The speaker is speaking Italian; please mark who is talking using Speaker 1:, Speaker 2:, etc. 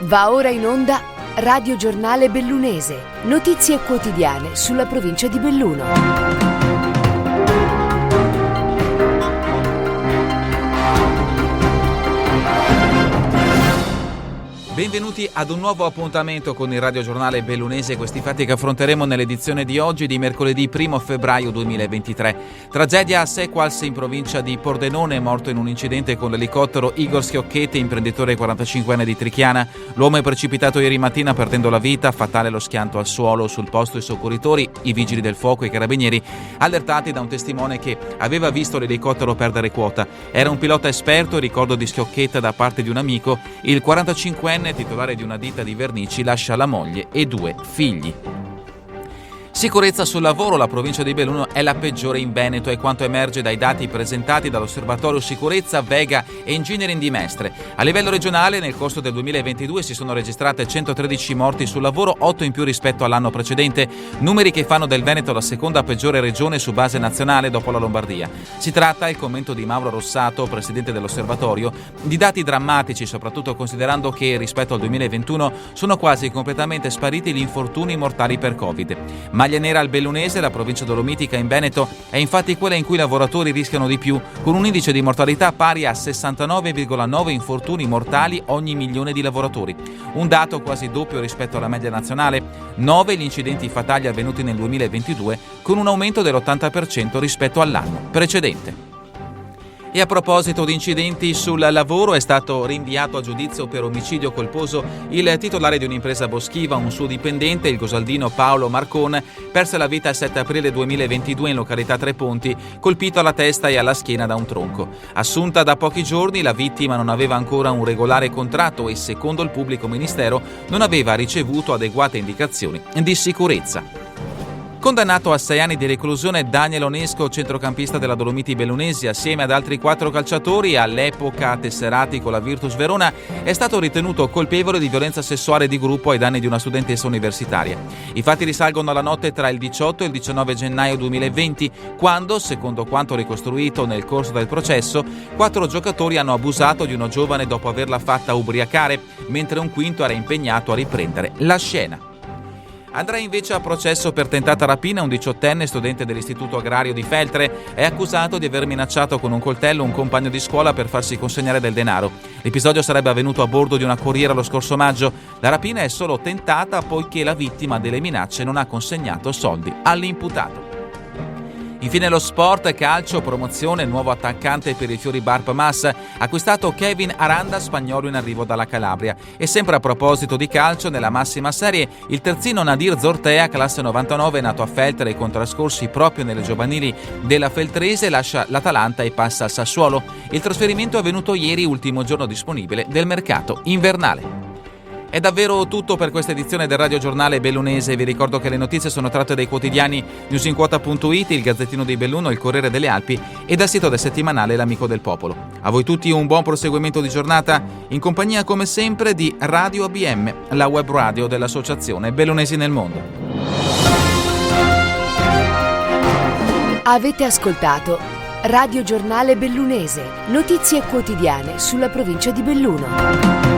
Speaker 1: Va ora in onda Radio Giornale Bellunese, notizie quotidiane sulla provincia di Belluno.
Speaker 2: Benvenuti ad un nuovo appuntamento con il Radio Giornale Bellunese, questi fatti che affronteremo nell'edizione di oggi di mercoledì 1 febbraio 2023. Tragedia a Sequals in provincia di Pordenone, morto in un incidente con l'elicottero Igor Schiocchetti, imprenditore 45enne di Trichiana. L'uomo è precipitato ieri mattina perdendo la vita, fatale lo schianto al suolo. Sul posto i soccorritori, i vigili del fuoco e i carabinieri, allertati da un testimone che aveva visto l'elicottero perdere quota. Era un pilota esperto, ricordo di Schiocchetta da parte di un amico. Il 45enne, titolare di una ditta di vernici, lascia la moglie e 2 figli. Sicurezza sul lavoro, la provincia di Belluno è la peggiore in Veneto, è quanto emerge dai dati presentati dall'Osservatorio Sicurezza, Vega e Engineering di Mestre. A livello regionale, nel corso del 2022 si sono registrate 113 morti sul lavoro, 8 in più rispetto all'anno precedente, numeri che fanno del Veneto la seconda peggiore regione su base nazionale dopo la Lombardia. Si tratta, il commento di Mauro Rossato, presidente dell'Osservatorio, di dati drammatici, soprattutto considerando che rispetto al 2021 sono quasi completamente spariti gli infortuni mortali per Covid. Maglia nera al Bellunese, la provincia dolomitica in Veneto è infatti quella in cui i lavoratori rischiano di più, con un indice di mortalità pari a 69,9 infortuni mortali ogni milione di lavoratori. Un dato quasi doppio rispetto alla media nazionale. 9 gli incidenti fatali avvenuti nel 2022, con un aumento dell'80% rispetto all'anno precedente. E a proposito di incidenti sul lavoro, è stato rinviato a giudizio per omicidio colposo il titolare di un'impresa boschiva, un suo dipendente, il gosaldino Paolo Marcon, perse la vita il 7 aprile 2022 in località Tre Ponti, colpito alla testa e alla schiena da un tronco. Assunta da pochi giorni, la vittima non aveva ancora un regolare contratto e, secondo il pubblico ministero, non aveva ricevuto adeguate indicazioni di sicurezza. Condannato a 6 anni di reclusione, Daniel Onesco, centrocampista della Dolomiti Bellunesi, assieme ad altri 4 calciatori, all'epoca tesserati con la Virtus Verona, è stato ritenuto colpevole di violenza sessuale di gruppo ai danni di una studentessa universitaria. I fatti risalgono alla notte tra il 18 e il 19 gennaio 2020, quando, secondo quanto ricostruito nel corso del processo, 4 giocatori hanno abusato di una giovane dopo averla fatta ubriacare, mentre un quinto era impegnato a riprendere la scena. Andrà invece a processo per tentata rapina un 18enne studente dell'Istituto Agrario di Feltre. È accusato di aver minacciato con un coltello un compagno di scuola per farsi consegnare del denaro. L'episodio sarebbe avvenuto a bordo di una corriera lo scorso maggio. La rapina è solo tentata poiché la vittima delle minacce non ha consegnato soldi all'imputato. Infine lo sport, calcio, promozione, nuovo attaccante per i Fiori Barp Mas, acquistato Kevin Aranda, spagnolo in arrivo dalla Calabria. E sempre a proposito di calcio, nella massima serie, il terzino Nadir Zortea, classe 99, nato a Feltre e con trascorsi proprio nelle giovanili della Feltrese, lascia l'Atalanta e passa al Sassuolo. Il trasferimento è avvenuto ieri, ultimo giorno disponibile del mercato invernale. È davvero tutto per questa edizione del Radio Giornale Bellunese. Vi ricordo che le notizie sono tratte dai quotidiani newsinquota.it, il Gazzettino di Belluno, il Corriere delle Alpi e dal sito del settimanale L'Amico del Popolo. A voi tutti un buon proseguimento di giornata, in compagnia come sempre di Radio ABM, la web radio dell'Associazione Bellunesi nel Mondo.
Speaker 1: Avete ascoltato Radio Giornale Bellunese, notizie quotidiane sulla provincia di Belluno.